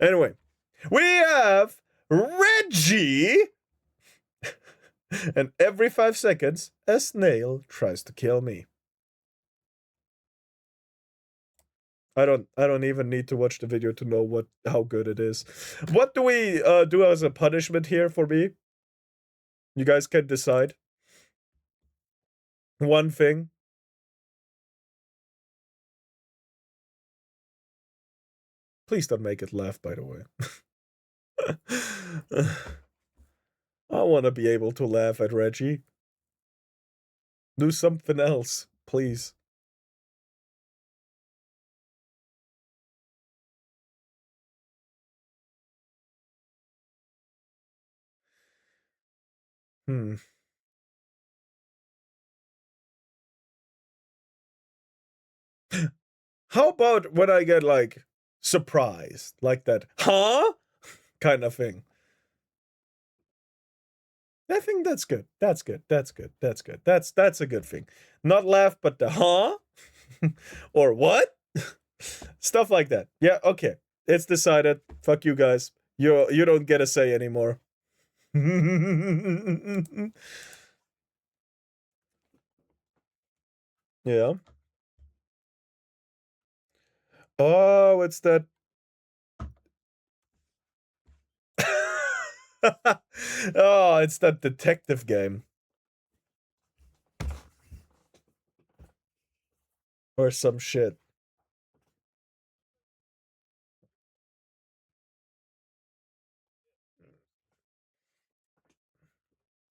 Anyway, we have Reggie. And every 5 seconds, a snail tries to kill me. I don't even need to watch the video to know how good it is. What do we do as a punishment here for me? You guys can decide. One thing. Please don't make it laugh, by the way. I want to be able to laugh at Reggie. Do something else, please. How about when I get, like, surprised? Like that, huh? Kind of thing. I think that's good. That's good. That's good. That's good. That's a good thing. Not laugh, but the huh? Or what? Stuff like that. Yeah, okay. It's decided. Fuck you guys. You don't get a say anymore. Yeah. Oh, it's that. Oh, it's that detective game. Or some shit.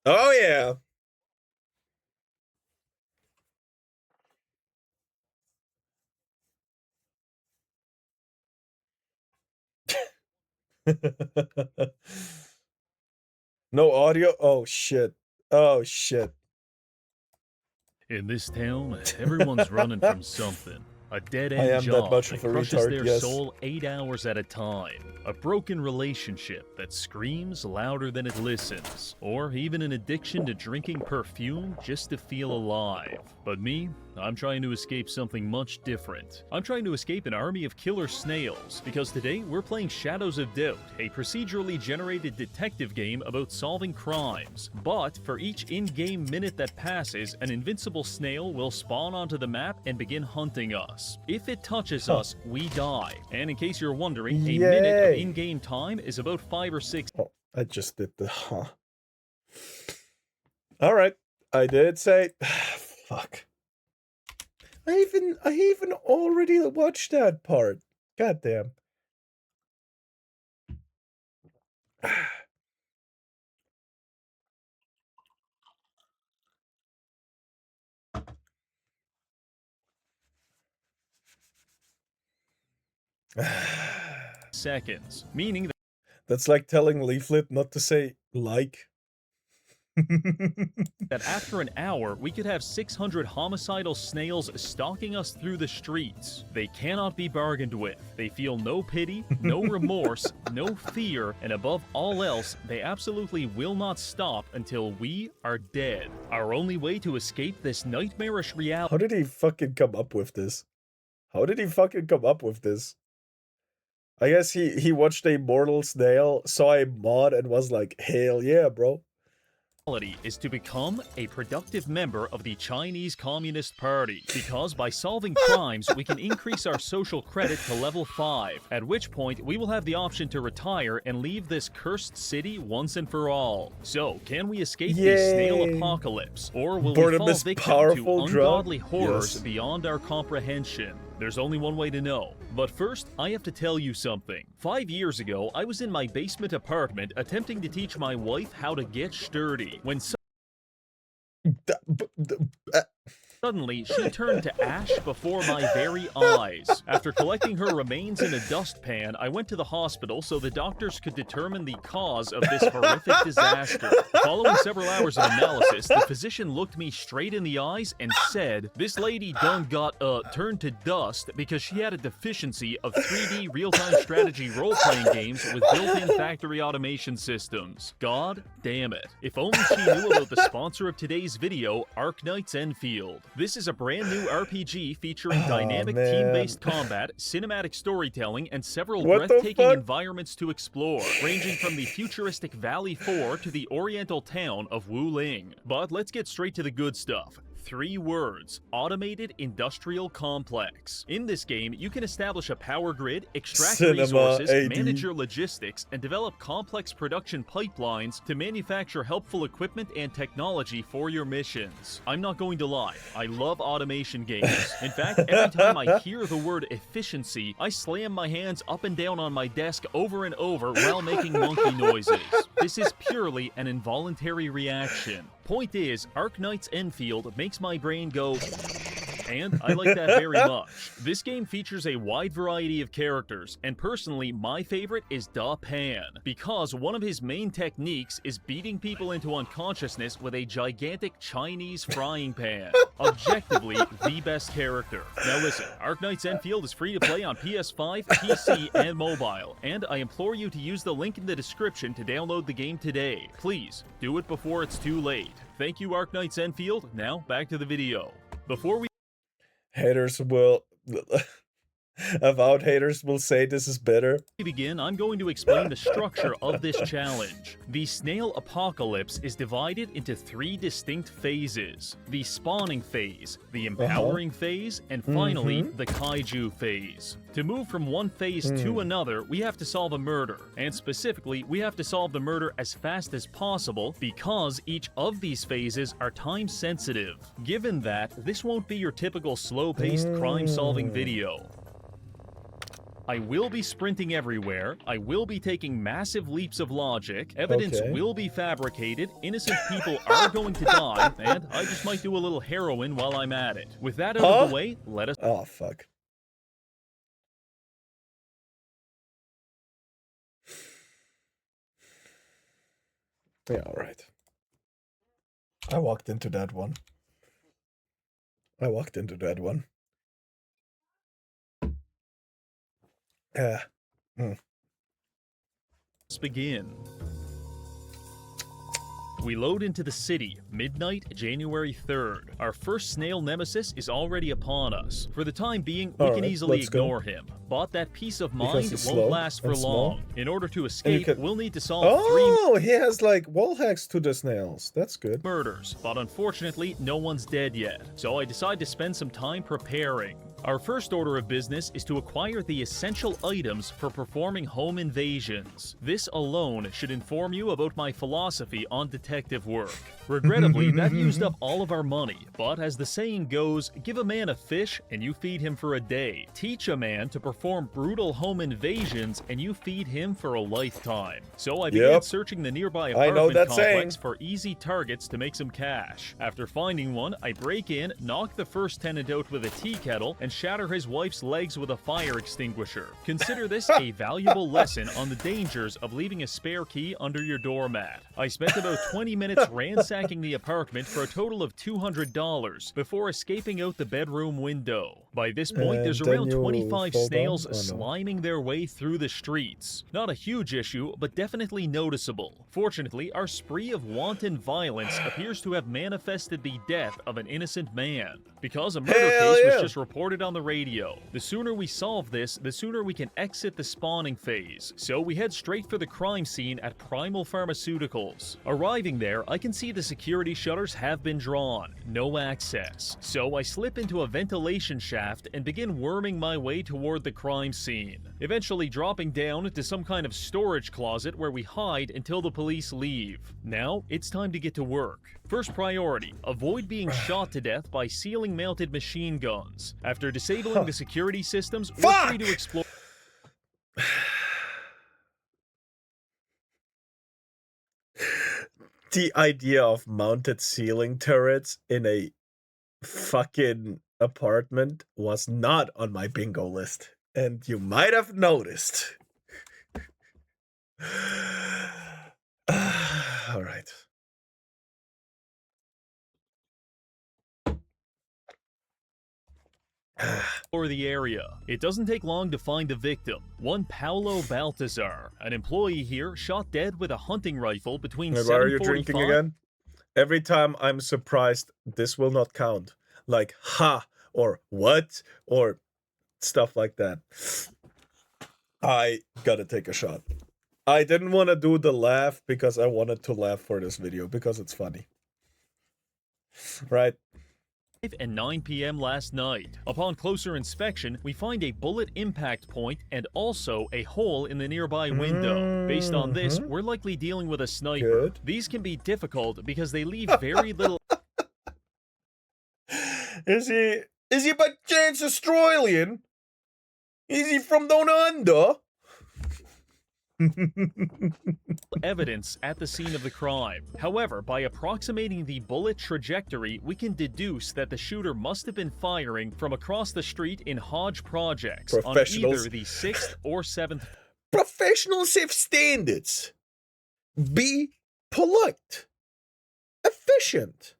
Oh, yeah. No audio? Oh, shit. Oh, shit. In this town, everyone's running from something. A dead-end job that crushes their soul 8 hours at a time. A broken relationship that screams louder than it listens. Or even an addiction to drinking perfume just to feel alive. But me, I'm trying to escape something much different. I'm trying to escape an army of killer snails, because today we're playing Shadows of Doubt, a procedurally generated detective game about solving crimes. But for each in-game minute that passes, an invincible snail will spawn onto the map and begin hunting us. If it touches us, we die. And in case you're wondering, a minute of in-game time is about 5 or 6. Oh, I just did the huh. Alright, I did say fuck. I even already watched that part. Goddamn. Seconds, meaning that that's like telling Leaflet not to say like. that after an hour, we could have 600 homicidal snails stalking us through the streets. They cannot be bargained with. They feel no pity, no remorse, no fear, and above all else, they absolutely will not stop until we are dead. Our only way to escape this nightmarish reality— How did he fucking come up with this? How did he fucking come up with this? I guess he watched a mortal snail, saw a mod, and was like, hell yeah, bro. Is to become a productive member of the Chinese Communist Party, because by solving crimes we can increase our social credit to level 5, at which point we will have the option to retire and leave this cursed city once and for all. So, can we escape the snail apocalypse, or will we fall victim to ungodly horrors beyond our comprehension? There's only one way to know. But first, I have to tell you something. 5 years ago, I was in my basement apartment attempting to teach my wife how to get sturdy, when suddenly, she turned to ash before my very eyes. After collecting her remains in a dustpan, I went to the hospital so the doctors could determine the cause of this horrific disaster. Following several hours of analysis, the physician looked me straight in the eyes and said, "This lady done got, turned to dust because she had a deficiency of 3D real-time strategy role-playing games with built-in factory automation systems." God damn it. If only she knew about the sponsor of today's video, Arc Knights Enfield. This is a brand new RPG featuring dynamic team-based combat, cinematic storytelling, and several breathtaking environments to explore, ranging from the futuristic Valley 4 to the oriental town of Wuling. But let's get straight to the good stuff. 3 words: automated industrial complex. In this game, you can establish a power grid, extract resources, manage your logistics, and develop complex production pipelines to manufacture helpful equipment and technology for your missions. I'm not going to lie, I love automation games. In fact, every time I hear the word efficiency, I slam my hands up and down on my desk over and over while making monkey noises. This is purely an involuntary reaction. Point is, Arknight's Enfield makes my brain go, and I like that very much. This game features a wide variety of characters, and personally, my favorite is Da Pan, because one of his main techniques is beating people into unconsciousness with a gigantic Chinese frying pan. Objectively, the best character. Now listen, Arknight's Enfield is free to play on PS5, PC, and mobile, and I implore you to use the link in the description to download the game today. Please, do it before it's too late. Thank you, Arknight's Enfield. Now, back to the video. Before we haters will avowed haters will say this is better. To begin, I'm going to explain the structure of this challenge. The snail apocalypse is divided into 3 distinct phases: the spawning phase, the empowering phase, and finally the kaiju phase. To move from one phase to another, we have to solve a murder, and specifically, we have to solve the murder as fast as possible because each of these phases are time sensitive. Given that, this won't be your typical slow-paced crime-solving video. I will be sprinting everywhere, I will be taking massive leaps of logic, evidence will be fabricated, innocent people are going to die, and I just might do a little heroin while I'm at it. With that out of the way, let us— Oh, fuck. Yeah, alright. I walked into that one. Let's begin. We load into the city, midnight, January 3rd. Our first snail nemesis is already upon us. For the time being, we can easily ignore him. But that peace of mind won't last for long. In order to escape, we'll need to solve 3 he has like wall hacks to the snails. That's good. murders. But unfortunately, no one's dead yet. So I decide to spend some time preparing. Our first order of business is to acquire the essential items for performing home invasions. This alone should inform you about my philosophy on detective work. Regrettably, that used up all of our money, but as the saying goes, give a man a fish and you feed him for a day. Teach a man to perform brutal home invasions and you feed him for a lifetime. So I began searching the nearby apartment complex for easy targets to make some cash. After finding one, I break in, knock the first tenant out with a tea kettle, and shatter his wife's legs with a fire extinguisher. Consider this a valuable lesson on the dangers of leaving a spare key under your doormat. I spent about 20 minutes ransacking the apartment for a total of $200 before escaping out the bedroom window. By this point, there's around 25 snails sliming their way through the streets. Not a huge issue, but definitely noticeable. Fortunately, our spree of wanton violence appears to have manifested the death of an innocent man, because a murder case was just reported on the radio. The sooner we solve this, the sooner we can exit the spawning phase. So we head straight for the crime scene at Primal Pharmaceuticals. Arriving there, I can see the security shutters have been drawn. No access. So I slip into a ventilation shaft and begin worming my way toward the crime scene, eventually dropping down into some kind of storage closet where we hide until the police leave. Now, it's time to get to work. First priority, avoid being shot to death by ceiling-mounted machine guns. After disabling the security systems, we're free to explore. The idea of mounted ceiling turrets in a fucking apartment was not on my bingo list, and you might have noticed. All right. Or the area. It doesn't take long to find the victim. One Paulo Baltazar, an employee here, shot dead with a hunting rifle between 7:45. Why are you drinking again? Every time I'm surprised, this will not count. like ha or what or stuff like that. I gotta take a shot. I didn't want to do the laugh because I wanted to laugh for this video because it's funny. Right? And 9 p.m. last night. Upon closer inspection, we find a bullet impact point and also a hole in the nearby window. Based on this, we're likely dealing with a sniper. Good. These can be difficult because they leave very little... Is he by chance Australian? Is he from down under? evidence at the scene of the crime. However, by approximating the bullet trajectory, we can deduce that the shooter must have been firing from across the street in Hodge Projects on either the 6th or 7th. Professionals have standards. Be polite. Efficient.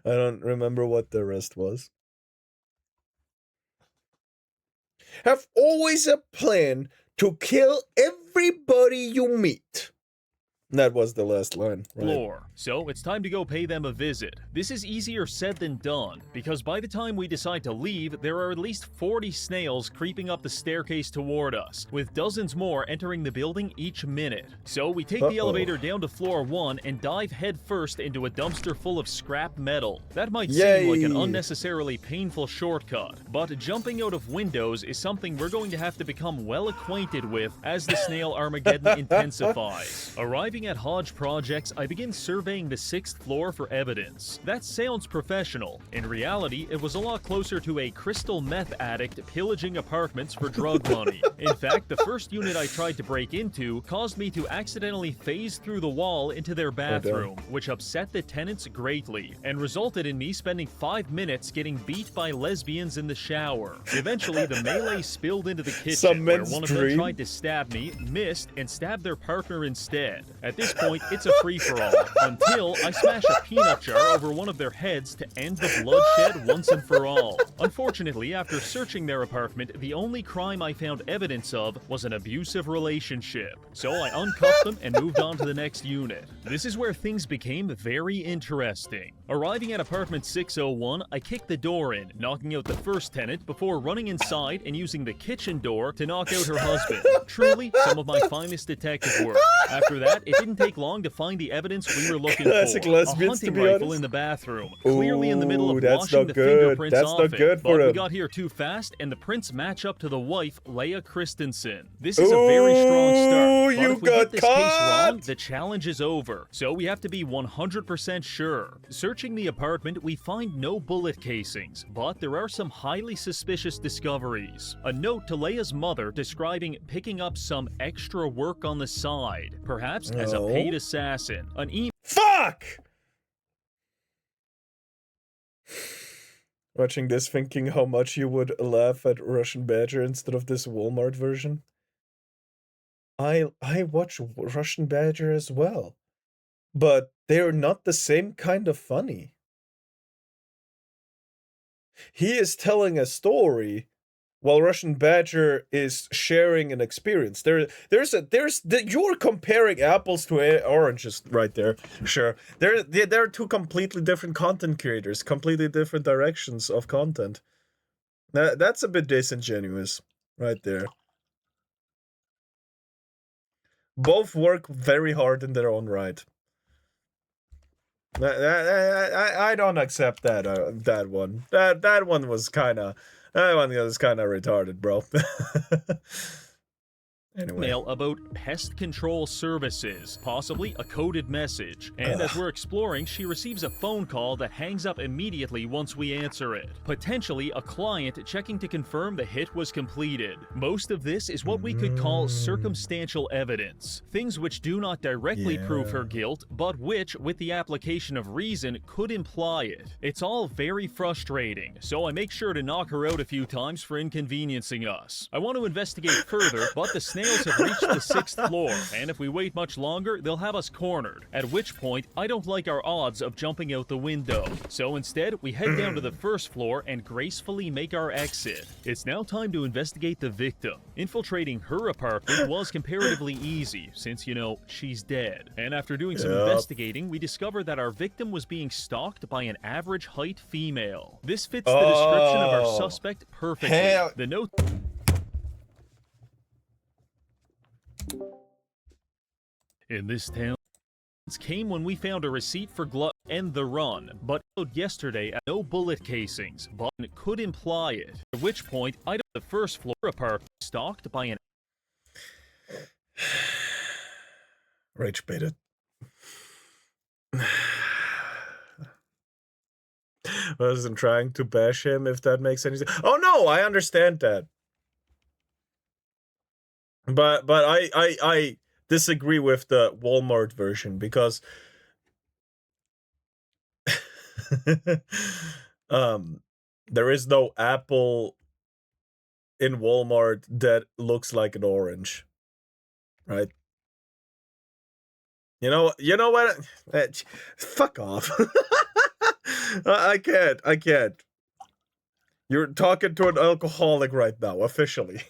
I don't remember what the rest was. Have always a plan to kill everybody you meet. That was the last line, right? Floor. So it's time to go pay them a visit. This is easier said than done, because by the time we decide to leave, there are at least 40 snails creeping up the staircase toward us, with dozens more entering the building each minute. So we take the elevator down to floor 1 and dive headfirst into a dumpster full of scrap metal. That might seem like an unnecessarily painful shortcut, but jumping out of windows is something we're going to have to become well acquainted with as the Snail Armageddon intensifies. Arriving at Hodge Projects, I begin surveying the 6th floor for evidence. That sounds professional. In reality, it was a lot closer to a crystal meth addict pillaging apartments for drug money. In fact, the first unit I tried to break into caused me to accidentally phase through the wall into their bathroom, which upset the tenants greatly, and resulted in me spending 5 minutes getting beat by lesbians in the shower. Eventually, the melee spilled into the kitchen, where one of them tried to stab me, missed, and stabbed their partner instead. At this point, it's a free-for-all, until I smash a peanut jar over one of their heads to end the bloodshed once and for all. Unfortunately, after searching their apartment, the only crime I found evidence of was an abusive relationship. So I uncuffed them and moved on to the next unit. This is where things became very interesting. Arriving at apartment 601, I kicked the door in, knocking out the first tenant before running inside and using the kitchen door to knock out her husband. Truly, some of my finest detective work. After that, it didn't take long to find the evidence we were looking for. A hunting rifle in the bathroom, clearly in the middle of washing the fingerprints off it. But we got here too fast, and the prints match up to the wife, Leah Christensen. This is a very strong start, but if we get this case wrong, the challenge is over. So we have to be 100% sure. Searching the apartment, we find no bullet casings, but there are some highly suspicious discoveries. A note to Leah's mother describing picking up some extra work on the side, perhaps as a paid assassin. An email. Fuck! Watching this, thinking how much you would laugh at Russian Badger instead of this Walmart version. I watch Russian Badger as well, but they're not the same kind of funny. He is telling a story while Russian Badger is sharing an experience. You're comparing apples to oranges right there. Sure, they're two completely different content creators, completely different directions of content. That's a bit disingenuous, right there. Both work very hard in their own right. I don't accept that one. That one was kind of. That one was kind of retarded, bro. Anyway. Email about pest control services, possibly a coded message. And as we're exploring, she receives a phone call that hangs up immediately once we answer it. Potentially a client checking to confirm the hit was completed. Most of this is what we could call circumstantial evidence. Things which do not directly prove her guilt, but which, with the application of reason, could imply it. It's all very frustrating, so I make sure to knock her out a few times for inconveniencing us. I want to investigate further, but the Snails have reached the 6th floor, and if we wait much longer, they'll have us cornered, at which point I don't like our odds of jumping out the window. So instead, we head down to the 1st floor and gracefully make our exit. It's now time to investigate the victim. Infiltrating her apartment was comparatively easy, since, you know, she's dead. And after doing some investigating, we discovered that our victim was being stalked by an average height female. This fits the description of our suspect perfectly. The note in this town came when we found a receipt for Glut and the run, but yesterday at no bullet casings, but it could imply it. At which point, I don't the 1st floor apartment stalked by an rage baited. I wasn't trying to bash him, if that makes any sense. Oh no, I understand that. But I disagree with the Walmart version, because there is no apple in Walmart that looks like an orange, right? You know what? Fuck off. I can't. You're talking to an alcoholic right now, officially.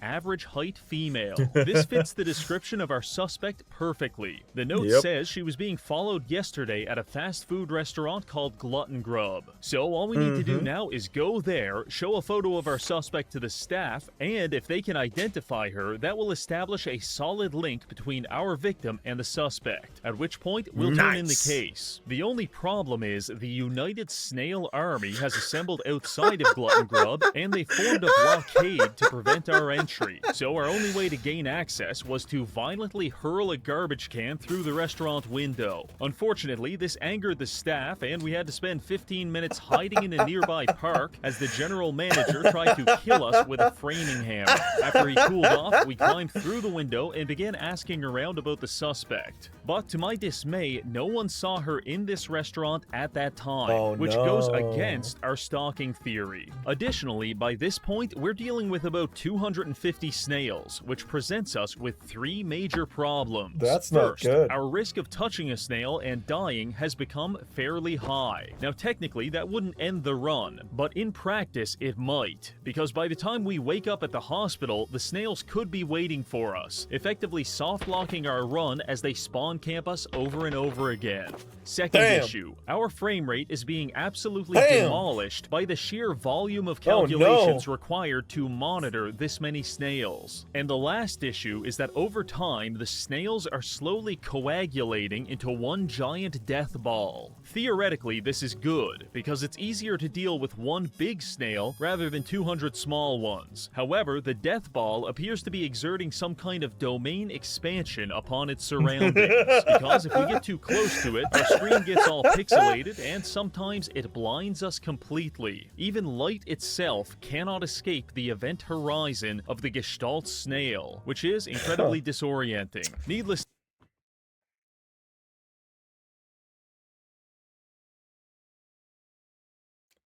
Average height female. This fits the description of our suspect perfectly. The note says she was being followed yesterday at a fast food restaurant called Glutton Grub. So all we need to do now is go there, show a photo of our suspect to the staff, and if they can identify her, that will establish a solid link between our victim and the suspect, at which point we'll turn in the case. The only problem is the United Snail Army has assembled outside of Glutton Grub, and they formed a blockade to prevent our entry. So our only way to gain access was to violently hurl a garbage can through the restaurant window. Unfortunately, this angered the staff, and we had to spend 15 minutes hiding in a nearby park as the general manager tried to kill us with a framing hammer. After he cooled off, we climbed through the window and began asking around about the suspect. But to my dismay, no one saw her in this restaurant at that time, which goes against our stalking theory. Additionally, by this point, we're dealing with about 250 snails, which presents us with 3 major problems. That's not good. Our risk of touching a snail and dying has become fairly high. Now, technically, that wouldn't end the run, but in practice, it might, because by the time we wake up at the hospital, the snails could be waiting for us, effectively soft-locking our run as they spawn camp us over and over again. Second issue, our frame rate is being absolutely demolished by the sheer volume of calculations required to monitor this many snails. And the last issue is that over time, the snails are slowly coagulating into one giant death ball. Theoretically, this is good, because it's easier to deal with one big snail rather than 200 small ones. However, the death ball appears to be exerting some kind of domain expansion upon its surroundings, because if we get too close to it, our screen gets all pixelated, and sometimes it blinds us completely. Even light itself cannot escape the event horizon of the Gestalt snail, which is incredibly disorienting. Needless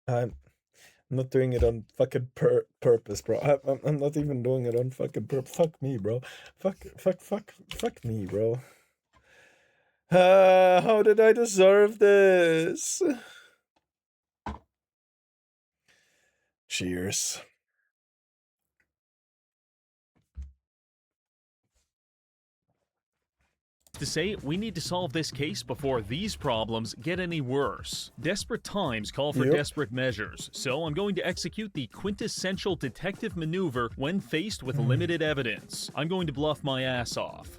I'm not doing it on fucking purpose, bro. I'm not even doing it on fucking purpose. Fuck me, bro. Fuck me, bro. How did I deserve this? Cheers. to say, we need to solve this case before these problems get any worse. Desperate times call for desperate measures, so I'm going to execute the quintessential detective maneuver when faced with limited evidence. I'm going to bluff my ass off.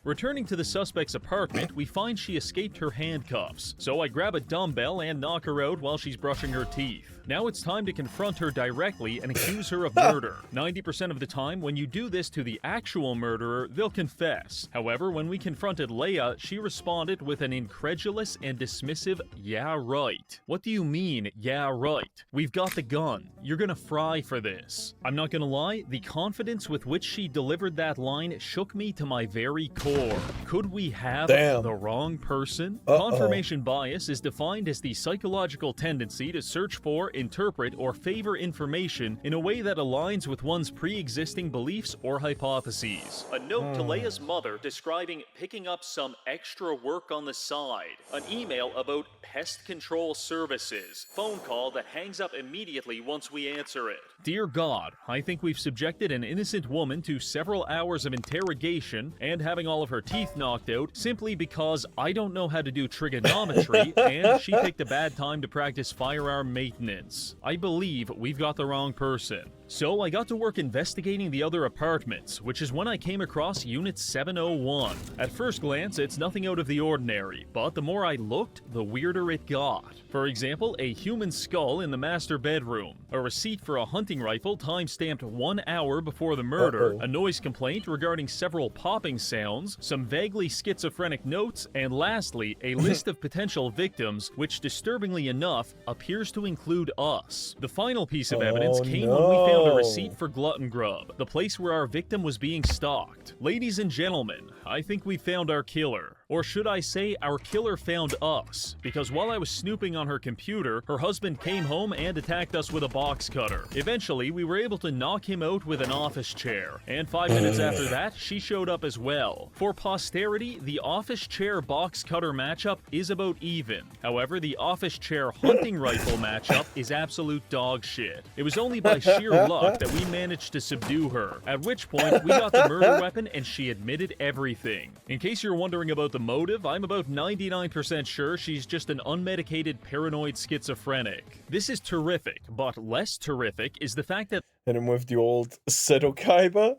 Returning to the suspect's apartment, we find she escaped her handcuffs, so I grab a dumbbell and knock her out while she's brushing her teeth. Now it's time to confront her directly and accuse her of murder. 90% of the time, when you do this to the actual murderer, they'll confess. However, when we confronted Leia, she responded with an incredulous and dismissive, "Yeah, right." What do you mean, "yeah, right"? We've got the gun. You're gonna fry for this. I'm not gonna lie, the confidence with which she delivered that line shook me to my very core. Could we have the wrong person? Confirmation bias is defined as the psychological tendency to search for, interpret, or favor information in a way that aligns with one's pre-existing beliefs or hypotheses. A note to Leia's mother describing picking up some extra work on the side. An email about pest control services. Phone call that hangs up immediately once we answer it. Dear God, I think we've subjected an innocent woman to several hours of interrogation and having all of her teeth knocked out simply because I don't know how to do trigonometry and she picked a bad time to practice firearm maintenance. I believe we've got the wrong person. So I got to work investigating the other apartments, which is when I came across Unit 701. At first glance, it's nothing out of the ordinary, but the more I looked, the weirder it got. For example, a human skull in the master bedroom, a receipt for a hunting rifle time-stamped 1 hour before the murder, a noise complaint regarding several popping sounds, some vaguely schizophrenic notes, and lastly, a list of potential victims, which disturbingly enough, appears to include us. The final piece of evidence came when we found a receipt for Glutton Grub, the place where our victim was being stalked. Ladies and gentlemen, I think we found our killer. Or should I say, our killer found us, because while I was snooping on her computer, her husband came home and attacked us with a box cutter. Eventually, we were able to knock him out with an office chair, and 5 minutes after that, she showed up as well. For posterity, the office chair box cutter matchup is about even. However, the office chair hunting rifle matchup is absolute dog shit. It was only by sheer luck that we managed to subdue her, at which point we got the murder weapon and she admitted everything. In case you're wondering about the motive, I'm about 99% sure she's just an unmedicated paranoid schizophrenic. This is terrific, but less terrific is the fact that— And I'm with the old Seto Kaiba.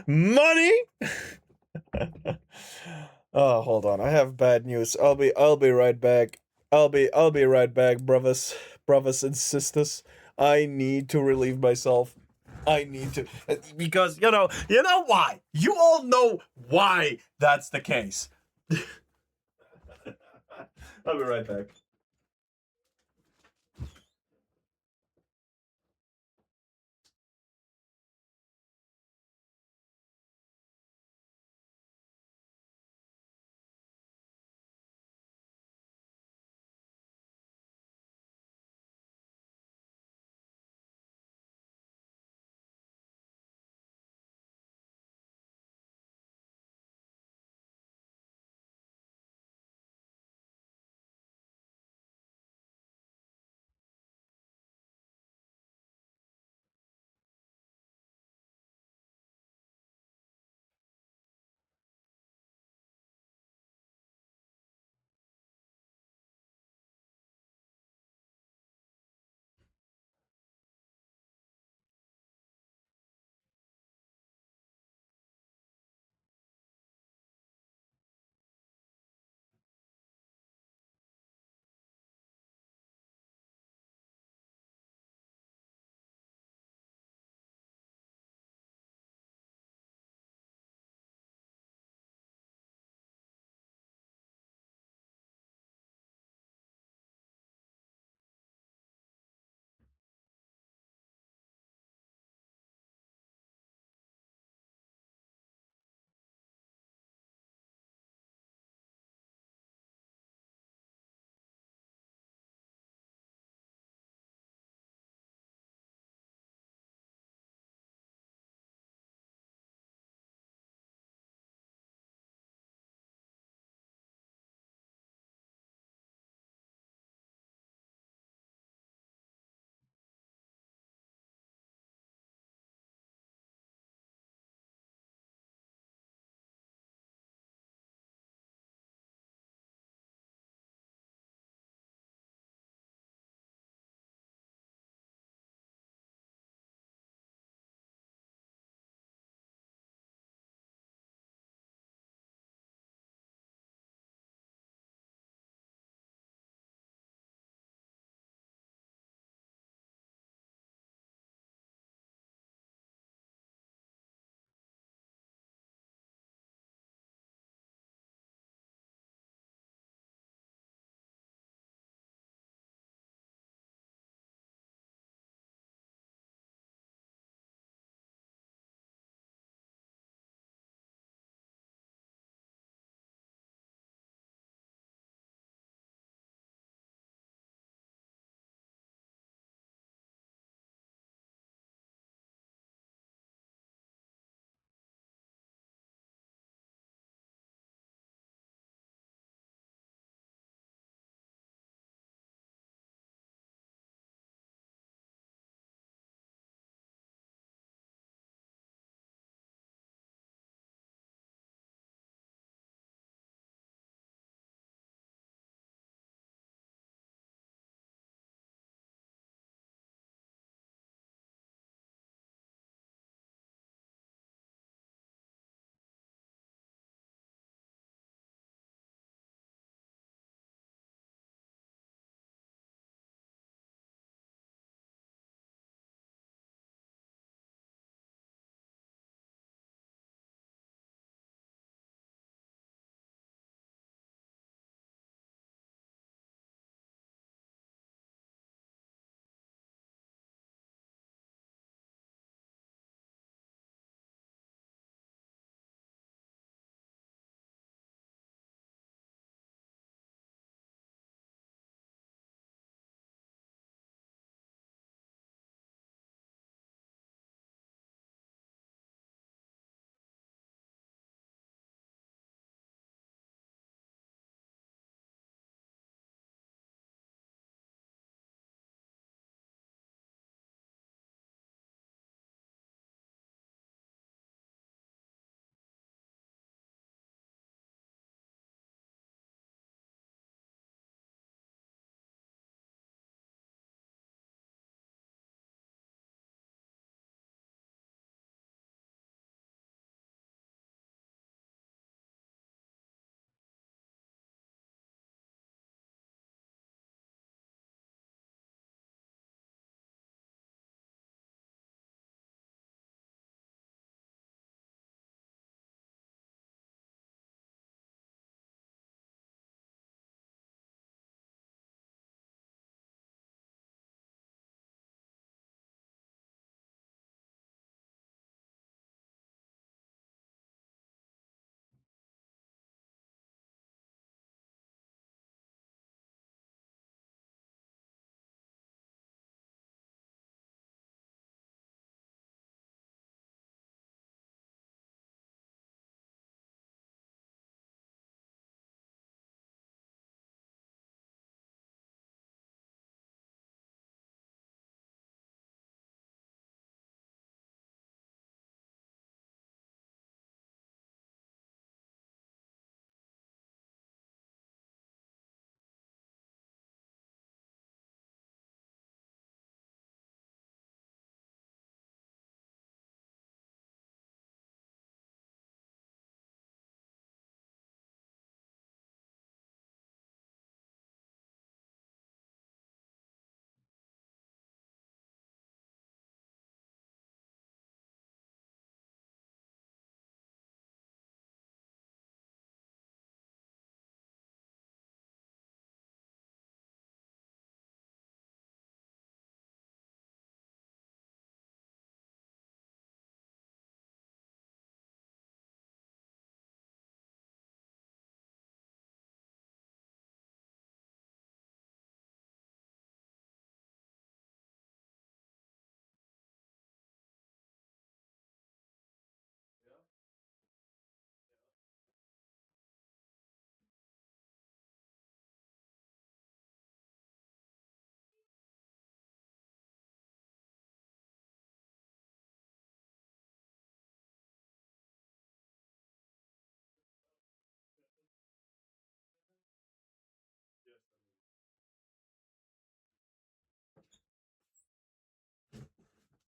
Money! Oh, hold on. I have bad news. I'll be right back. I'll be right back, brothers and sisters. I need to relieve myself. I need to, because you know why. You all know why that's the case. I'll be right back.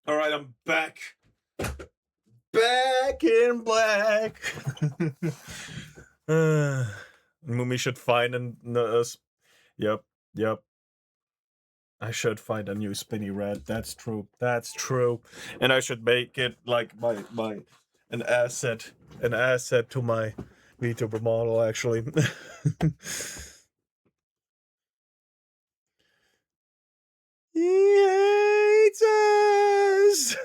All right, I'm back. Back in black. Mumi should find yep. I should find a new spinny red. That's true. And I should make it like an asset to my VTuber model, actually. He hates us.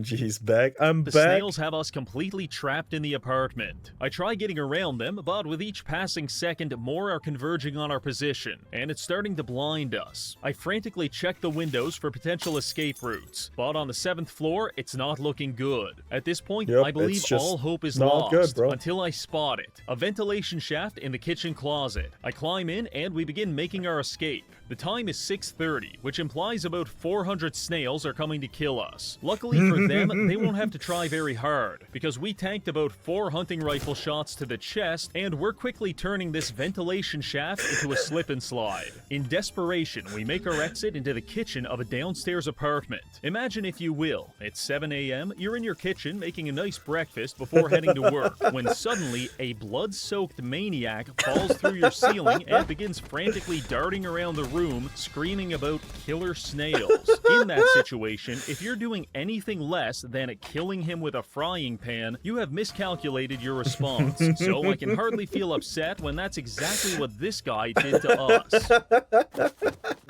He's back. I'm back. The snails have us completely trapped in the apartment. I try getting around them, but with each passing second, more are converging on our position, and it's starting to blind us. I frantically check the windows for potential escape routes, but on the 7th floor, it's not looking good. At this point, I believe all hope is lost until I spot it. A ventilation shaft in the kitchen closet. I climb in, and we begin making our escape. The time is 6:30, which implies about 400 snails are coming to kill us. Luckily for them, they won't have to try very hard, because we tanked about 4 hunting rifle shots to the chest, and we're quickly turning this ventilation shaft into a slip and slide. In desperation, we make our exit into the kitchen of a downstairs apartment. Imagine, if you will, it's 7 a.m., you're in your kitchen making a nice breakfast before heading to work, when suddenly a blood-soaked maniac falls through your ceiling and begins frantically darting around the room, screaming about killer snails. In that situation, if you're doing anything less than killing him with a frying pan, you have miscalculated your response. So I can hardly feel upset when that's exactly what this guy did to us.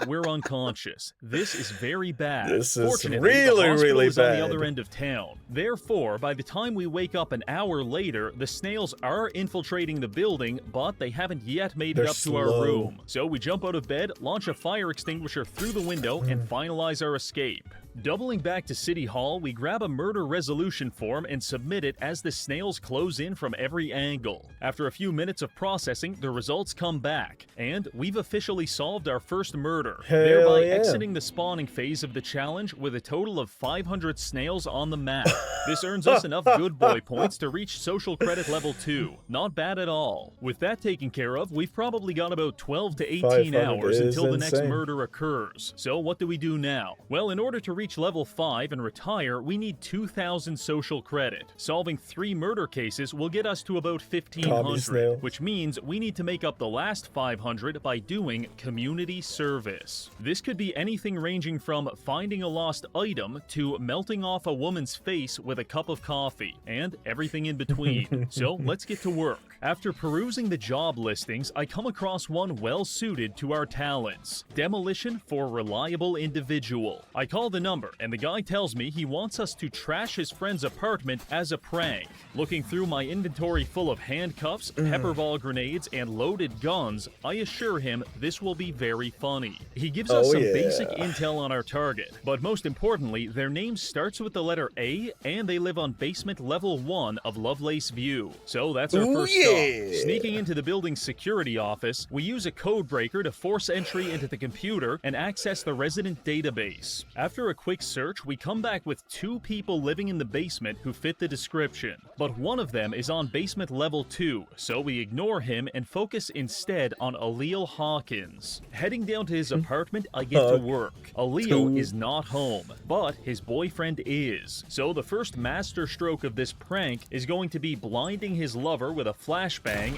We're unconscious. This is very bad. This is really bad. On the other end of town. Therefore, by the time we wake up an hour later, the snails are infiltrating the building, but they haven't yet made it up to our room. So we jump out of bed, launch a fire extinguisher through the window, and finalize our escape. Doubling back to City Hall, we grab a murder resolution form and submit it as the snails close in from every angle. After a few minutes of processing, the results come back, and we've officially solved our first murder, thereby exiting the spawning phase of the challenge with a total of 500 snails on the map. This earns us enough good boy points to reach social credit level 2. Not bad at all. With that taken care of, we've probably got about 12 to 18 hours until the next murder occurs. So what do we do now? Well, in order to reach level 5 and retire, we need 2,000 social credit. Solving 3 murder cases will get us to about 1,500, which means we need to make up the last 500 by doing community service. This could be anything ranging from finding a lost item to melting off a woman's face with a cup of coffee, and everything in between. So let's get to work. After perusing the job listings, I come across one well suited to our talents. Demolition for reliable individual. I call the number, and the guy tells me he wants us to trash his friend's apartment as a prank. Looking through my inventory full of handcuffs, pepperball grenades, and loaded guns, I assure him this will be very funny. He gives us some basic intel on our target, but most importantly, their name starts with the letter A, and they live on basement level 1 of Lovelace View. So that's our first stop. Sneaking into the building's security office, we use a code breaker to force entry into the computer and access the resident database. After a quick search, we come back with 2 people living in the basement who fit the description, but one of them is on basement level 2, so we ignore him and focus instead on Aaliyah Hawkins. Heading down to his apartment, I get to work. Aaliyah is not home, but his boyfriend is. So the first master stroke of this prank is going to be blinding his lover with a flashbang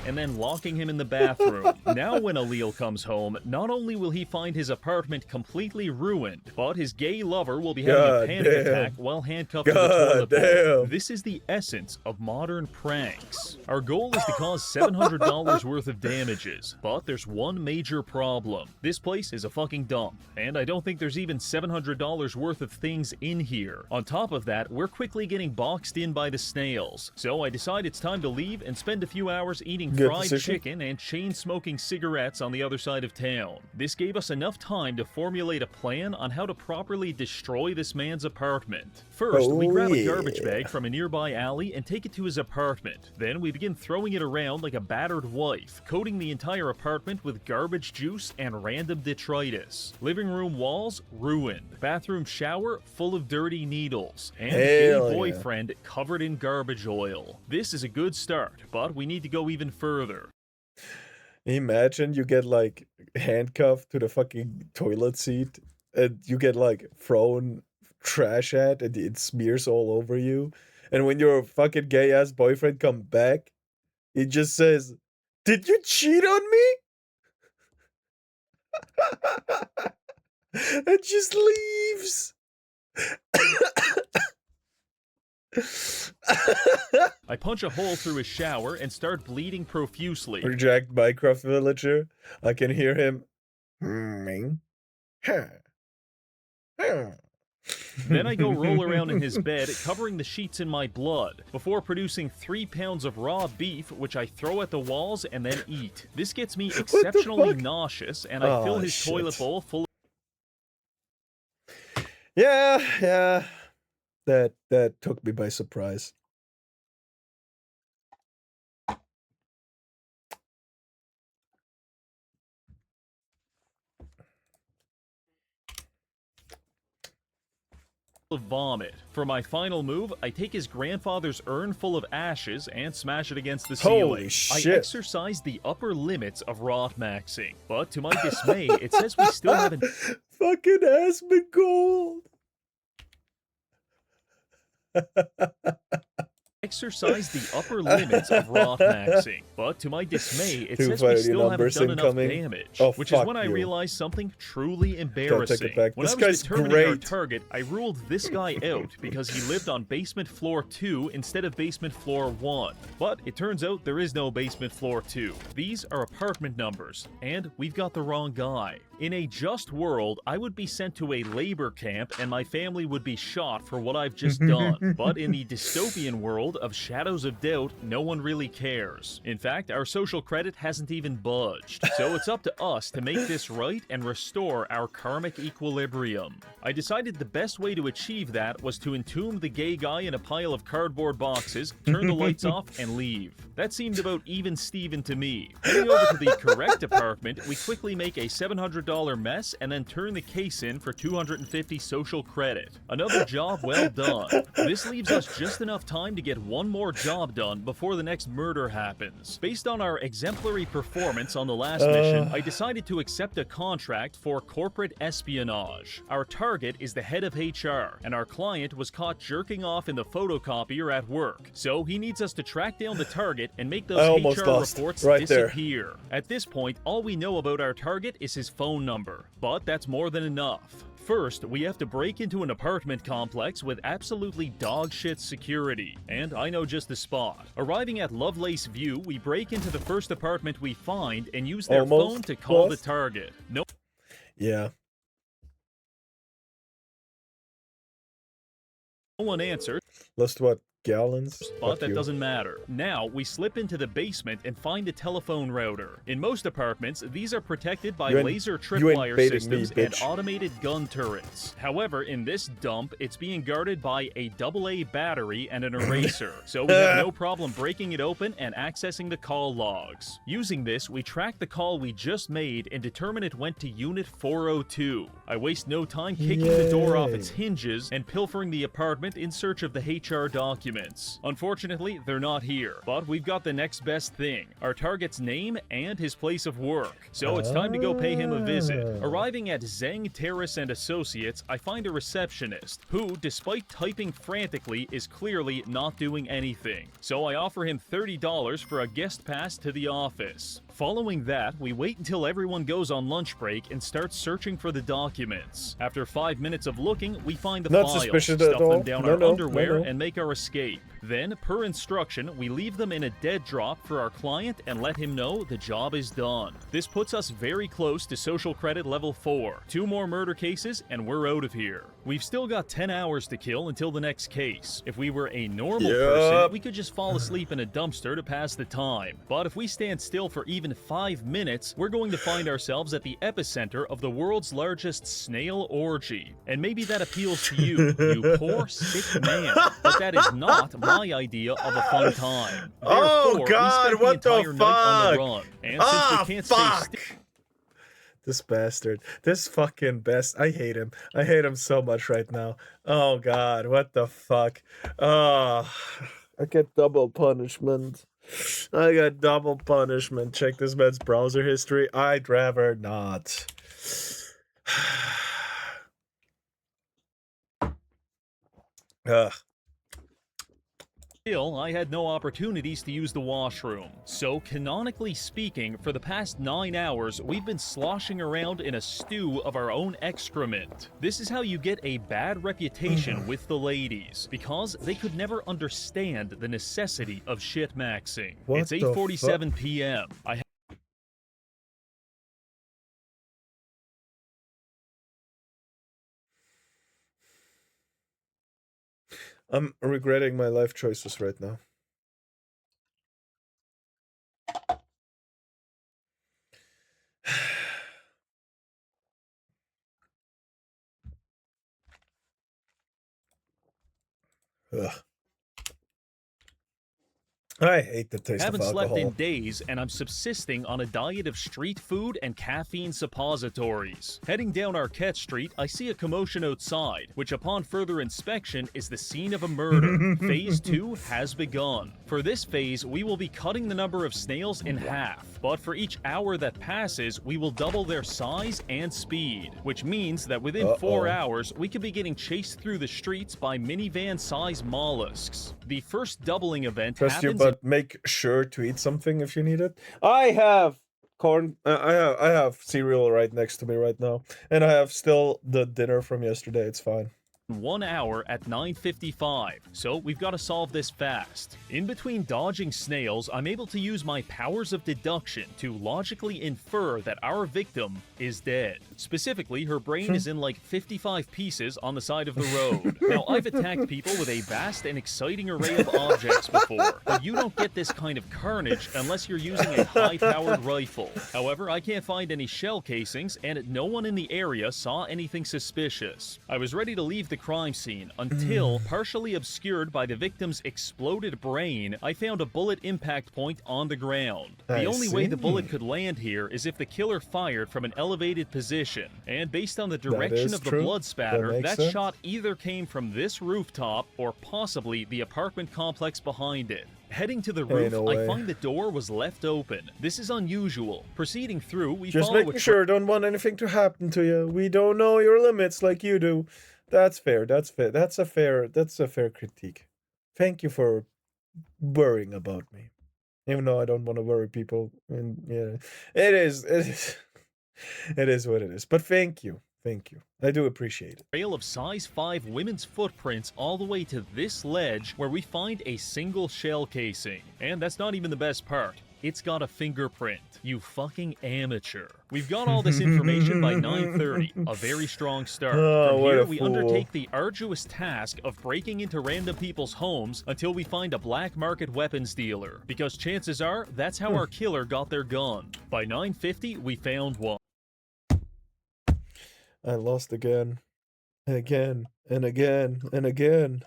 and then locking him in the bathroom. Now when Aaliyah comes home, not only will he find his apartment completely ruined, but his gay lover will be having a panic attack while handcuffed to the toilet bowl. This is the essence of modern pranks. Our goal is to cause $700 worth of damages, but there's one major problem. This place is a fucking dump, and I don't think there's even $700 worth of things in here. On top of that, we're quickly getting boxed in by the snails, so I decide it's time to leave and spend a few hours eating fried chicken and chain-smoking cigarettes on the other side of town. This gave us enough time to formulate a plan on how to properly destroy this man's apartment. First, we grab a garbage bag from a nearby alley and take it to his apartment. Then we begin throwing it around like a battered wife, coating the entire apartment with garbage juice and random detritus. Living room walls, ruined. Bathroom shower, full of dirty needles. And gay boyfriend covered in garbage oil. This is a good start, but we need to go even further. Imagine you get like handcuffed to the fucking toilet seat and you get like thrown trash at and it smears all over you. And when your fucking gay ass boyfriend come back, he just says, "Did you cheat on me?" and just leaves. I punch a hole through his shower and start bleeding profusely. Reject Minecraft villager. I can hear him. Then I go roll around in his bed, covering the sheets in my blood, before producing 3 pounds of raw beef, which I throw at the walls and then eat. This gets me exceptionally nauseous, and I fill his toilet bowl full of... Yeah. That took me by surprise. of vomit. For my final move, I take his grandfather's urn full of ashes and smash it against the ceiling. Holy shit. I exercise the upper limits of rot maxing, but to my dismay, it says we still haven't... Fucking Asmongold! Exercise the upper limits of rot maxing, but to my dismay, it says we still haven't done enough damage, which is when I realized something truly embarrassing. When I was determining our target, I ruled this guy out because he lived on basement floor 2 instead of basement floor 1. But it turns out there is no basement floor 2. These are apartment numbers, and we've got the wrong guy. In a just world, I would be sent to a labor camp and my family would be shot for what I've just done. But in the dystopian world of Shadows of Doubt, no one really cares. In fact, our social credit hasn't even budged. So it's up to us to make this right and restore our karmic equilibrium. I decided the best way to achieve that was to entomb the gay guy in a pile of cardboard boxes, turn the lights off, and leave. That seemed about even Steven to me. Heading over to the correct apartment, we quickly make a $700 mess and then turn the case in for 250 social credit. Another job well done. This leaves us just enough time to get one more job done before the next murder happens. Based on our exemplary performance on the last mission, I decided to accept a contract for corporate espionage. Our target is the head of HR, and our client was caught jerking off in the photocopier at work. So he needs us to track down the target and make those HR reports disappear. At this point, all we know about our target is his phone number, but that's more than enough. First, we have to break into an apartment complex with absolutely dogshit security, and I know just the spot. Arriving at Lovelace View, we break into the first apartment we find and use their phone to call the target. No one answered. Lost what? Gallons? But that doesn't matter. Now, we slip into the basement and find a telephone router. In most apartments, these are protected by laser tripwire systems and automated gun turrets. However, in this dump, it's being guarded by a AA battery and an eraser, so we have no problem breaking it open and accessing the call logs. Using this, we track the call we just made and determine it went to Unit 402. I waste no time kicking the door off its hinges and pilfering the apartment in search of the HR documents. Unfortunately, they're not here, but we've got the next best thing, our target's name and his place of work. So it's time to go pay him a visit. Arriving at Zeng Terrace and Associates, I find a receptionist who, despite typing frantically, is clearly not doing anything. So I offer him $30 for a guest pass to the office. Following that, we wait until everyone goes on lunch break and start searching for the documents. After 5 minutes of looking, we find the files, stuff them down our underwear, and make our escape. Then, per instruction, we leave them in a dead drop for our client and let him know the job is done. This puts us very close to social credit level 4. 2 more murder cases and we're out of here. We've still got 10 hours to kill until the next case. If we were a normal person, we could just fall asleep in a dumpster to pass the time. But if we stand still for even 5 minutes, we're going to find ourselves at the epicenter of the world's largest snail orgy. And maybe that appeals to you, you poor, sick man. But that is not my idea of a fun time. Oh God, what the fuck? On the run. And since we can't stay still, this bastard. This fucking I hate him. I hate him so much right now. Oh God, what the fuck? I get double punishment. I got double punishment. Check this man's browser history. I'd rather not. Ugh. Still, I had no opportunities to use the washroom. So, canonically speaking, for the past 9 hours, we've been sloshing around in a stew of our own excrement. This is how you get a bad reputation with the ladies, because they could never understand the necessity of shit-maxing. It's 8:47 p.m. I'm regretting my life choices right now. Ugh. I hate the taste of alcohol. Haven't slept in days, and I'm subsisting on a diet of street food and caffeine suppositories. Heading down Arquette Street, I see a commotion outside, which upon further inspection is the scene of a murder. Phase 2 has begun. For this phase, we will be cutting the number of snails in half, but for each hour that passes, we will double their size and speed, which means that within 4 hours, we could be getting chased through the streets by minivan-sized mollusks. The first doubling event happens... But make sure to eat something if you need it. I have corn. I have cereal right next to me right now, and I have still the dinner from yesterday. It's fine. 1 hour at 9:55, so we've got to solve this fast. In between dodging snails, I'm able to use my powers of deduction to logically infer that our victim is dead. Specifically, her brain is in like 55 pieces on the side of the road. Now, I've attacked people with a vast and exciting array of objects before, but you don't get this kind of carnage unless you're using a high-powered rifle. However, I can't find any shell casings, and no one in the area saw anything suspicious. I was ready to leave the crime scene until, partially obscured by the victim's exploded brain, I found a bullet impact point on the ground. The only way the bullet could land here is if the killer fired from an elevated position, and based on the direction of the blood spatter, that shot either came from this rooftop or possibly the apartment complex behind it. Heading to the roof, I find the door was left open. This is unusual. Proceeding through, we just follow making sure, don't want anything to happen to you. We don't know your limits like you do. That's fair. That's fair. That's a fair critique. Thank you for worrying about me, even though I don't want to worry people. And yeah, it is what it is. But thank you. I do appreciate it. Trail of size 5 women's footprints all the way to this ledge where we find a single shell casing. And that's not even the best part. It's got a fingerprint. You fucking amateur. We've got all this information by 9:30, a very strong start. From here, we undertake the arduous task of breaking into random people's homes until we find a black market weapons dealer, because chances are that's how our killer got their gun. By 9:50, we found one. I lost again, and again, and again, and again.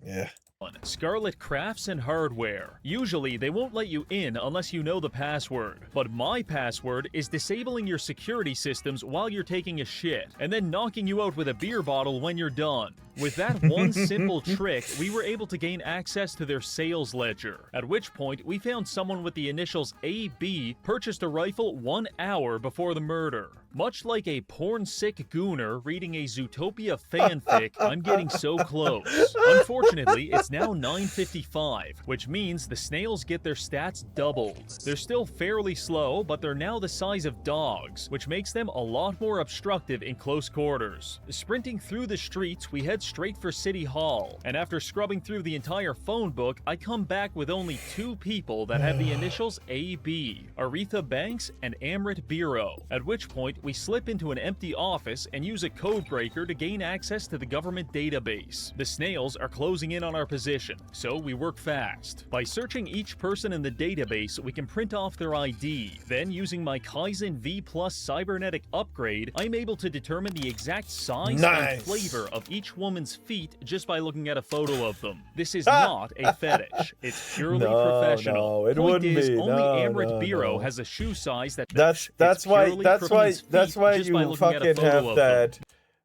Yeah. Scarlet Crafts and Hardware. Usually, they won't let you in unless you know the password. But my password is disabling your security systems while you're taking a shit, and then knocking you out with a beer bottle when you're done. With that one simple trick, we were able to gain access to their sales ledger, at which point we found someone with the initials AB purchased a rifle 1 hour before the murder. Much like a porn-sick gooner reading a Zootopia fanfic, I'm getting so close. Unfortunately, it's now 9:55, which means the snails get their stats doubled. They're still fairly slow, but they're now the size of dogs, which makes them a lot more obstructive in close quarters. Sprinting through the streets, we head straight for City Hall, and after scrubbing through the entire phone book, I come back with only 2 people that have the initials AB, Aretha Banks and Amrit Biro, at which point we slip into an empty office and use a code breaker to gain access to the government database. The snails are closing in on our position, so we work fast. By searching each person in the database, we can print off their ID. Then, using my Kaizen V Plus cybernetic upgrade, I'm able to determine the exact size and flavor of each woman's feet just by looking at a photo of them. This is not a fetish. It's purely professional. No, it Point wouldn't is, be. only Amrit Biro has a shoe size that's why you fucking have that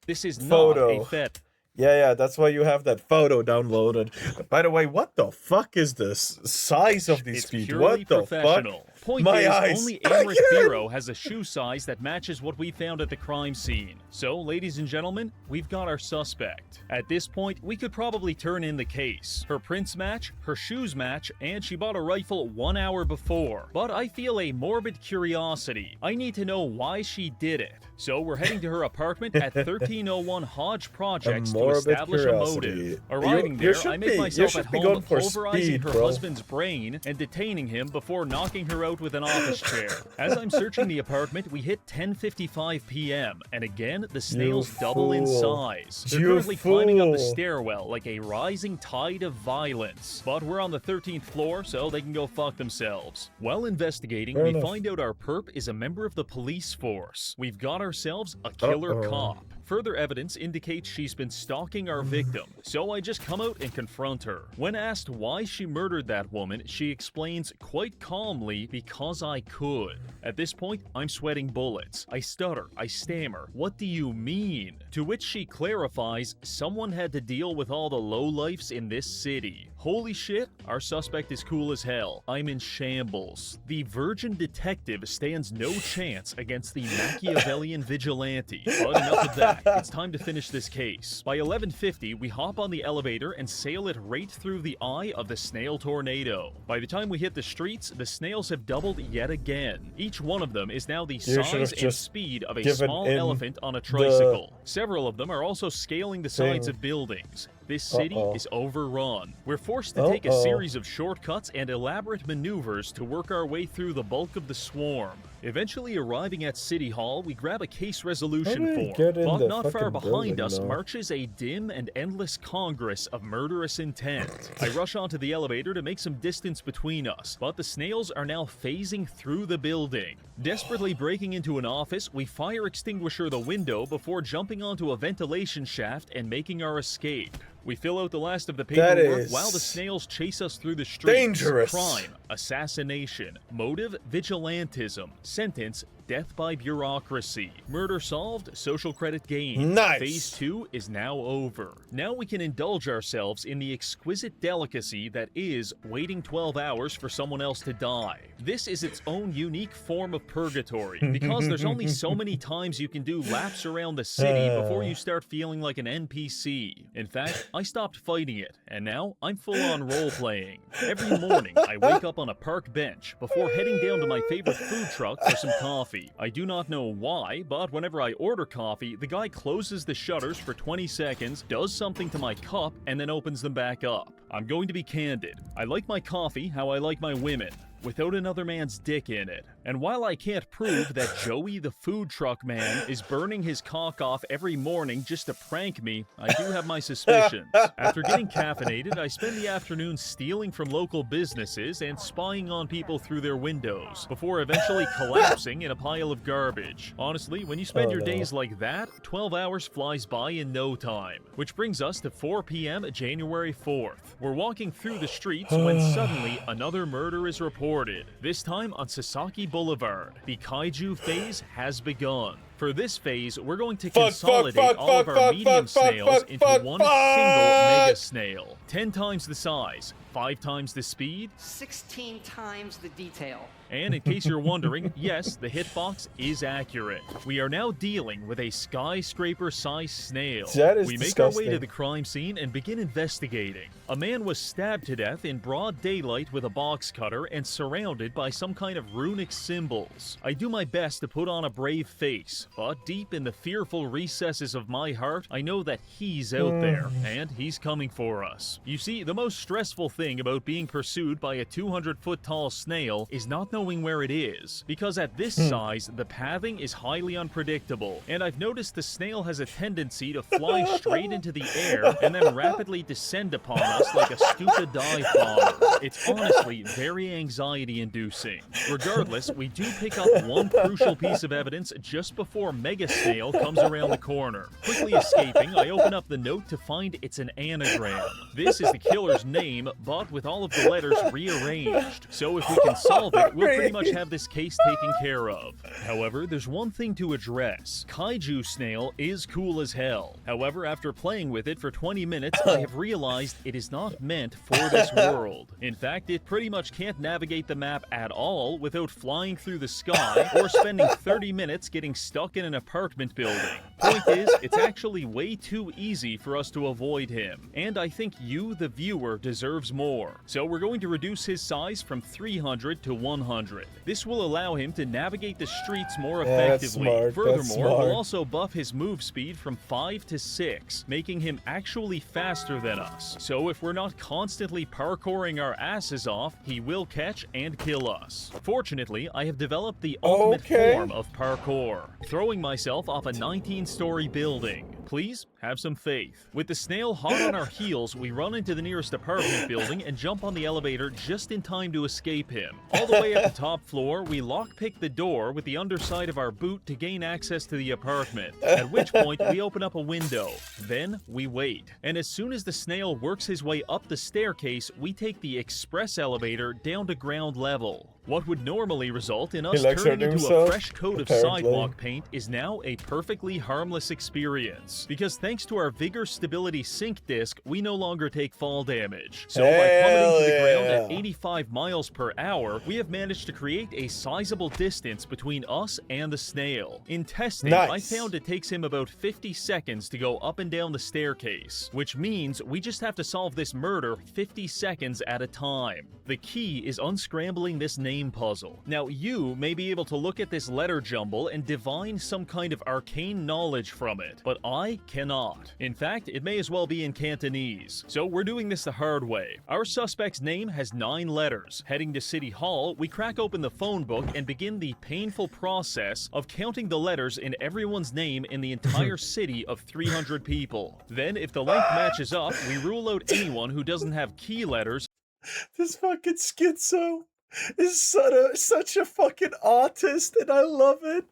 this is photo. not a fet. Yeah, that's why you have that photo downloaded. By the way, what the fuck is the size of these feet? What the fuck? Point My is, eyes. only Amrit Biro has a shoe size that matches what we found at the crime scene. So, ladies and gentlemen, we've got our suspect. At this point, we could probably turn in the case. Her prints match, her shoes match, and she bought a rifle 1 hour before. But I feel a morbid curiosity. I need to know why she did it. So we're heading to her apartment at 1301 Hodge Projects to establish a motive. Arriving there, I make myself at home pulverizing her husband's brain and detaining him before knocking her out with an office chair. As I'm searching the apartment, we hit 10:55 p.m. and again, the snails double in size. They're currently climbing up the stairwell like a rising tide of violence. But we're on the 13th floor, so they can go fuck themselves. While investigating, we find out our perp is a member of the police force. We've got ourselves a killer cop. Further evidence indicates she's been stalking our victim, so I just come out and confront her. When asked why she murdered that woman, she explains quite calmly, because I could. At this point, I'm sweating bullets. I stutter, I stammer, "What do you mean?" To which she clarifies, someone had to deal with all the lowlifes in this city. Holy shit, our suspect is cool as hell. I'm in shambles. The virgin detective stands no chance against the Machiavellian vigilante. But enough of that. It's time to finish this case. By 11:50, we hop on the elevator and sail it right through the eye of the snail tornado. By the time we hit the streets, the snails have doubled yet again. Each one of them is now the size and speed of a small elephant on a tricycle. Several of them are also scaling the sides of buildings. This city is overrun. We're forced to take a series of shortcuts and elaborate maneuvers to work our way through the bulk of the swarm. Eventually arriving at City Hall, we grab a case resolution form, but not far behind us marches a dim and endless congress of murderous intent. I rush onto the elevator to make some distance between us, but the snails are now phasing through the building. Desperately breaking into an office, we fire extinguisher the window before jumping onto a ventilation shaft and making our escape. We fill out the last of the paperwork while the snails chase us through the streets. Dangerous. Crime, assassination, motive, vigilantism, sentence, death by bureaucracy. Murder solved, social credit gained. Nice. Phase 2 is now over. Now we can indulge ourselves in the exquisite delicacy that is waiting 12 hours for someone else to die. This is its own unique form of purgatory, because there's only so many times you can do laps around the city before you start feeling like an NPC. In fact, I stopped fighting it, and now I'm full-on role-playing. Every morning, I wake up on a park bench before heading down to my favorite food truck for some coffee. I do not know why, but whenever I order coffee, the guy closes the shutters for 20 seconds, does something to my cup, and then opens them back up. I'm going to be candid. I like my coffee how I like my women, without another man's dick in it. And while I can't prove that Joey the food truck man is burning his cock off every morning just to prank me, I do have my suspicions. After getting caffeinated, I spend the afternoon stealing from local businesses and spying on people through their windows, before eventually collapsing in a pile of garbage. Honestly, when you spend your days like that, 12 hours flies by in no time. Which brings us to 4 p.m. January 4th. We're walking through the streets when suddenly another murder is reported, this time on Sasaki Boulevard. The kaiju phase has begun. For this phase, we're going to consolidate all of our medium snails into one single mega snail. 10 times the size, 5 times the speed, 16 times the detail. And in case you're wondering, yes, the hitbox is accurate. We are now dealing with a skyscraper-sized snail. We make our way to the crime scene and begin investigating. A man was stabbed to death in broad daylight with a box cutter and surrounded by some kind of runic symbols. I do my best to put on a brave face, but deep in the fearful recesses of my heart, I know that he's out there, and he's coming for us. You see, the most stressful thing about being pursued by a 200-foot-tall snail is not knowing where it is, because at this size, the pathing is highly unpredictable, and I've noticed the snail has a tendency to fly straight into the air and then rapidly descend upon us like a stupid dive bomber. It's honestly very anxiety-inducing. Regardless, we do pick up one crucial piece of evidence just before before Mega Snail comes around the corner. Quickly escaping, I open up the note to find it's an anagram. This is the killer's name, but with all of the letters rearranged. So if we can solve it, we'll pretty much have this case taken care of. However, there's one thing to address. Kaiju Snail is cool as hell. However, after playing with it for 20 minutes, I have realized it is not meant for this world. In fact, it pretty much can't navigate the map at all without flying through the sky or spending 30 minutes getting stuck in an apartment building. Point is, it's actually way too easy for us to avoid him, and I think you, the viewer, deserves more. So we're going to reduce his size from 300 to 100. This will allow him to navigate the streets more effectively. Furthermore, we'll also buff his move speed from 5 to 6, making him actually faster than us. So if we're not constantly parkouring our asses off, he will catch and kill us. Fortunately, I have developed the ultimate form of parkour, throwing myself off a 19-story building. Please, have some faith. With the snail hot on our heels, we run into the nearest apartment building and jump on the elevator just in time to escape him. All the way at the top floor, we lockpick the door with the underside of our boot to gain access to the apartment, at which point we open up a window. Then we wait. And as soon as the snail works his way up the staircase, we take the express elevator down to ground level. What would normally result in us turning into a fresh coat of sidewalk paint is now a perfectly harmless experience. Because thanks to our Vigor Stability Sync disc, we no longer take fall damage. So by plummeting to the ground at 85 miles per hour, we have managed to create a sizable distance between us and the snail. In testing, I found it takes him about 50 seconds to go up and down the staircase, which means we just have to solve this murder 50 seconds at a time. The key is unscrambling this name puzzle. Now, you may be able to look at this letter jumble and divine some kind of arcane knowledge from it, but I cannot. In fact, it may as well be in Cantonese. So we're doing this the hard way. Our suspect's name has 9 letters. Heading to City Hall, we crack open the phone book and begin the painful process of counting the letters in everyone's name in the entire city of 300 people. Then, if the length matches up, we rule out anyone who doesn't have key letters. This fucking schizo is such a fucking autist, and I love it.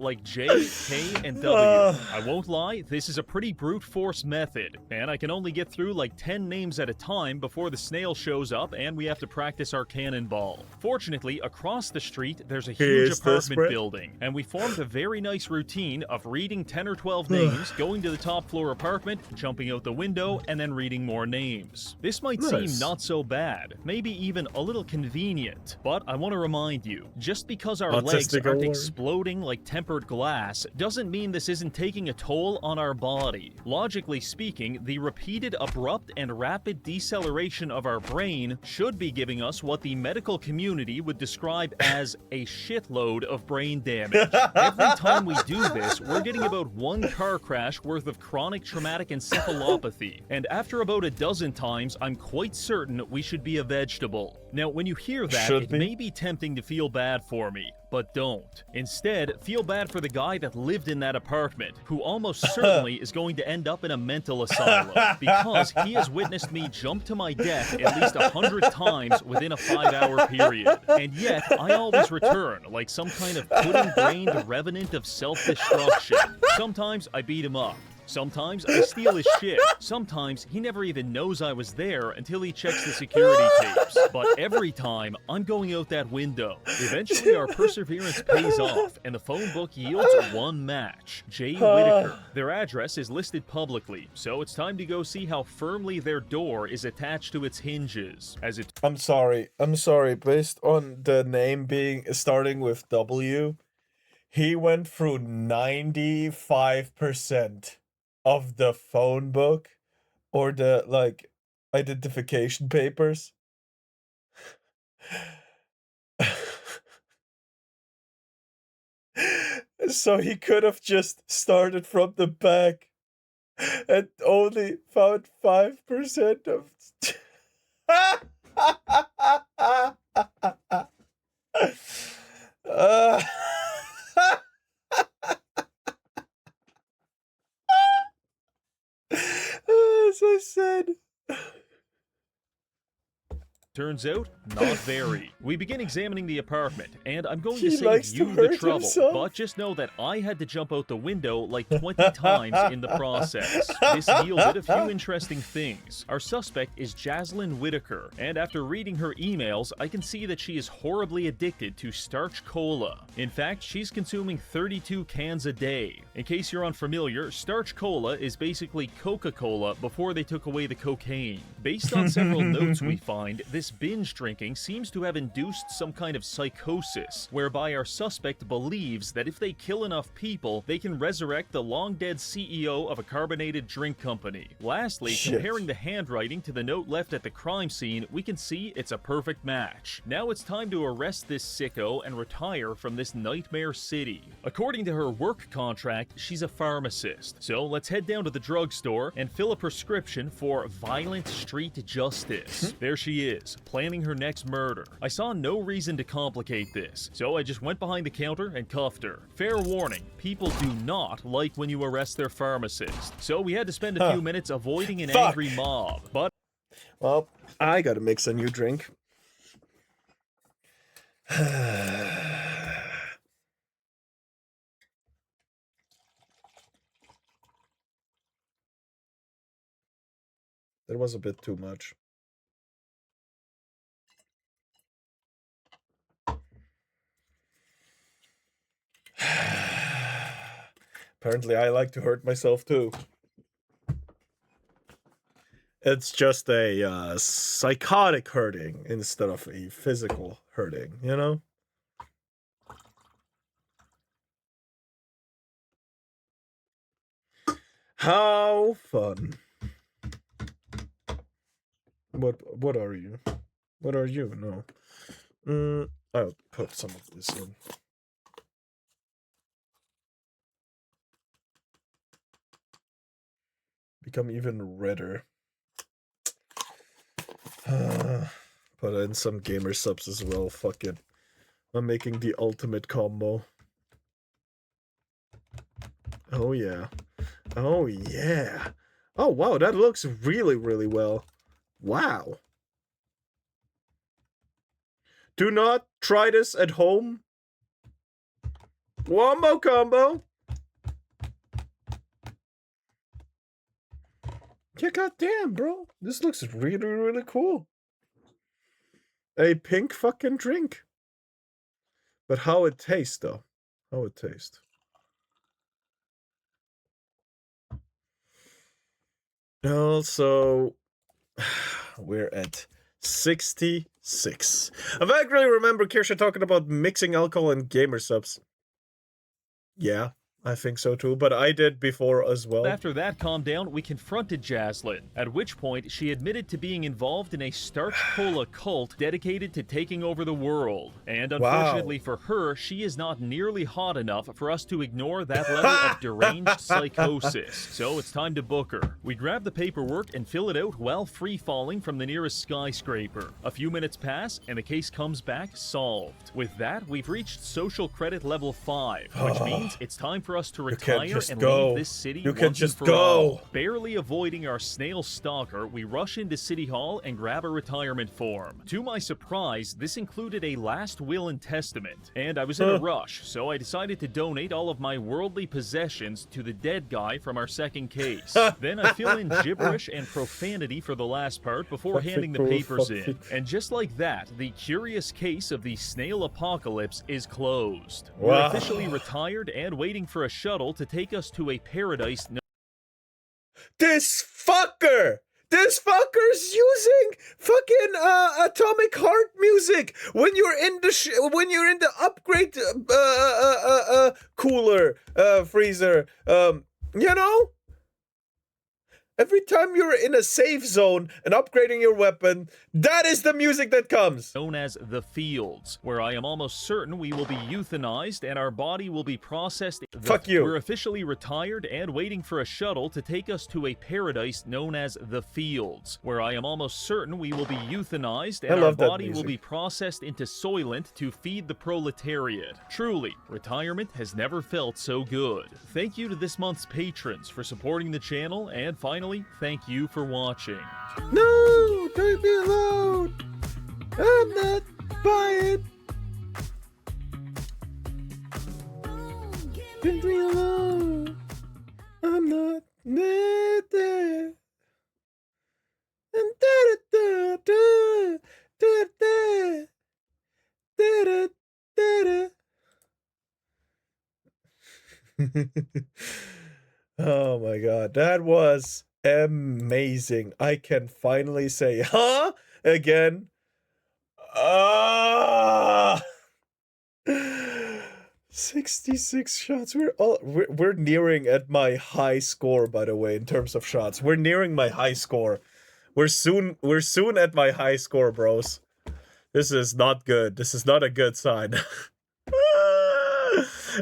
Like J, K, and W. I won't lie, this is a pretty brute force method, and I can only get through like 10 names at a time before the snail shows up and we have to practice our cannonball. Fortunately, across the street, there's a huge apartment building, and we formed a very nice routine of reading 10 or 12 names, going to the top floor apartment, jumping out the window, and then reading more names. This might seem not so bad, maybe even a little convenient, but I want to remind you, just because our legs aren't exploding like tempered glass doesn't mean this isn't taking a toll on our body. Logically speaking, the repeated abrupt and rapid deceleration of our brain should be giving us what the medical community would describe as a shitload of brain damage. Every time we do this, we're getting about 1 car crash worth of chronic traumatic encephalopathy, and after about a dozen times, I'm quite certain we should be a vegetable. Now, when you hear that, it may be tempting to feel bad for me, but don't. Instead, feel bad for the guy that lived in that apartment, who almost certainly is going to end up in a mental asylum, because he has witnessed me jump to my death at least 100 times within a 5-hour period. And yet, I always return, like some kind of pudding-brained revenant of self-destruction. Sometimes I beat him up. Sometimes I steal his shit. Sometimes he never even knows I was there until he checks the security tapes. But every time, I'm going out that window. Eventually, our perseverance pays off, and the phone book yields 1 match. Jay Whitaker. Their address is listed publicly, so it's time to go see how firmly their door is attached to its hinges. I'm sorry. Based on the name starting with W, he went through 95% of the phone book or the identification papers. So he could have just started from the back and only found 5% of as I said. Turns out, not very. We begin examining the apartment, and I'm going to He save likes you to the hurt trouble, himself. but just know that I had to jump out the window like 20 times in the process. This yielded a few interesting things. Our suspect is Jaslyn Whitaker, and after reading her emails, I can see that she is horribly addicted to starch cola. In fact, she's consuming 32 cans a day. In case you're unfamiliar, starch cola is basically Coca-Cola before they took away the cocaine. Based on several notes we find, this binge drinking seems to have induced some kind of psychosis, whereby our suspect believes that if they kill enough people, they can resurrect the long-dead CEO of a carbonated drink company. Lastly, comparing the handwriting to the note left at the crime scene, we can see it's a perfect match. Now it's time to arrest this sicko and retire from this nightmare city. According to her work contract, she's a pharmacist. So let's head down to the drugstore and fill a prescription for violent street justice. There she is, planning her next murder. I saw no reason to complicate this, so I just went behind the counter and cuffed her. Fair warning, people do not like when you arrest their pharmacist. So we had to spend a few minutes avoiding an angry mob, but... Well, I gotta mix a new drink. That was a bit too much. Apparently, I like to hurt myself too. It's just a psychotic hurting instead of a physical hurting, you know? How fun. What are you? What are you? No. I'll put some of this in. Become even redder. Put in some gamer subs as well. Fuck it. I'm making the ultimate combo. Oh yeah. Oh yeah. Oh wow, that looks really, really well. Wow. Do not try this at home. Wombo combo. Yeah, goddamn, bro. This looks really, really cool. A pink fucking drink. But how it tastes, though. How it tastes. Also, we're at 66. I vaguely remember Kirsha talking about mixing alcohol and gamer subs. Yeah, I think so too, but I did before as well. After that calmed down, we confronted Jaslyn, at which point she admitted to being involved in a starch cola cult dedicated to taking over the world. And unfortunately for her, she is not nearly hot enough for us to ignore that level of deranged psychosis. So it's time to book her. We grab the paperwork and fill it out while free-falling from the nearest skyscraper. A few minutes pass, and the case comes back solved. With that, we've reached social credit level 5, which means it's time for us to retire and leave this city once and for all. Barely avoiding our snail stalker, we rush into City Hall and grab a retirement form. To my surprise, this included a last will and testament, and I was in a rush, so I decided to donate all of my worldly possessions to the dead guy from our second case. Then I fill in gibberish and profanity for the last part before handing the papers in. And just like that, the curious case of the snail apocalypse is closed. We're officially retired and waiting for a shuttle to take us to a paradise. This fucker's using fucking atomic heart music when you're in the upgrade cooler freezer. You know? Every time you're in a safe zone and upgrading your weapon, that is the music that comes. Known as the Fields, where I am almost certain we will be euthanized and our body will be processed. Fuck you. We're officially retired and waiting for a shuttle to take us to a paradise known as the Fields, where I am almost certain we will be euthanized and our body will be processed into Soylent to feed the proletariat. Truly, retirement has never felt so good. Thank you to this month's patrons for supporting the channel, and finally, thank you for watching. No, leave me alone. I'm not buying. Leave me alone. I'm not there. And oh my god, that was amazing. I can finally say, huh? Again. Ah! 66 shots. We're nearing at my high score, by the way, in terms of shots. We're nearing my high score. We're soon at my high score, bros. This is not good. This is not a good sign.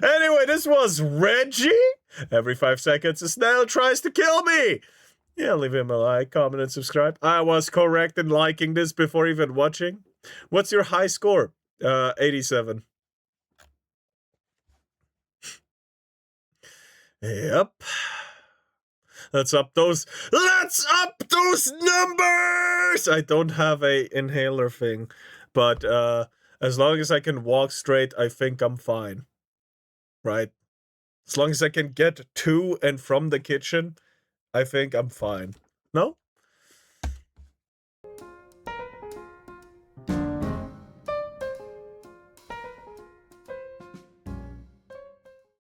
Anyway, this was Reggie. Every 5 seconds, a snail tries to kill me. Yeah, leave him a like, comment, and subscribe. I was correct in liking this before even watching. What's your high score? 87. Yep. Let's up those numbers! I don't have a inhaler thing, but as long as I can walk straight, I think I'm fine. Right? As long as I can get to and from the kitchen, I think I'm fine. No?